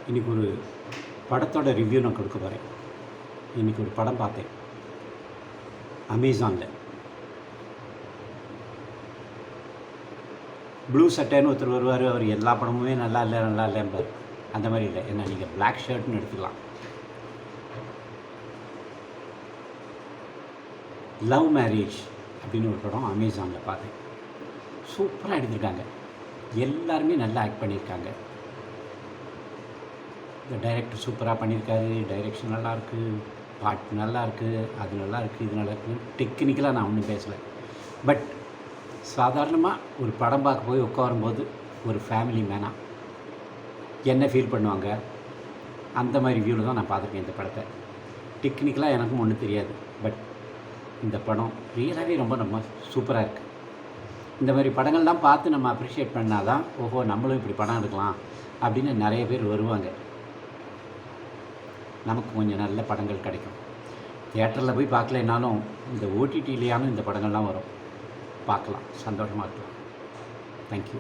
இன்றைக்கி ஒரு படத்தோட ரிவ்யூ நான் கொடுக்க போகிறேன். இன்றைக்கி ஒரு படம் பார்த்தேன் அமேசானில். ப்ளூ சட்டைன்னு ஒருத்தர் வருவார். அவர் எல்லா படமுமே நல்லா இல்லைம்பார். அந்த மாதிரி இல்லை. ஏன்னா நீங்கள் பிளாக் ஷர்ட்னு எடுத்துக்கலாம். லவ் மேரேஜ் அப்படின்னு ஒரு படம் அமேசானில் பார்த்தேன். சூப்பராக எடுத்திருக்காங்க. எல்லாருமே நல்லா ஆக்ட் பண்ணியிருக்காங்க. இந்த டைரக்டர் சூப்பராக பண்ணியிருக்காரு. டைரெக்ஷன் நல்லாயிருக்கு, பாட்டு நல்லாயிருக்கு, அது நல்லாயிருக்கு, இது நல்லாயிருக்கு. டெக்னிக்கலாக நான் ஒன்றும் பேசலை. பட் சாதாரணமாக ஒரு படம் பார்க்க போய் உட்காரும்போது ஒரு ஃபேமிலி மேனாக என்ன ஃபீல் பண்ணுவாங்க, அந்த மாதிரி வியூவில் தான் நான் பார்த்துருக்கேன் இந்த படத்தை. டெக்னிக்கலாக எனக்கும் ஒன்றும் தெரியாது. பட் இந்த படம் ரியலாகவே ரொம்ப சூப்பராக இருக்குது. இந்த மாதிரி படங்கள்லாம் பார்த்து நம்ம அப்ரிஷியேட் பண்ணால் தான் ஓஹோ நம்மளும் இப்படி படம் எடுக்கலாம் அப்படின்னு நிறைய பேர் வருவாங்க. நமக்கு கொஞ்சம் நல்ல படங்கள் கிடைக்கும். தியேட்டரில் போய் பார்க்கலைன்னாலும் இந்த ஓடிடிலேயானும் இந்த படங்கள்லாம் வரும், பார்க்கலாம், சந்தோஷமாக இருக்கலாம். தேங்க்யூ.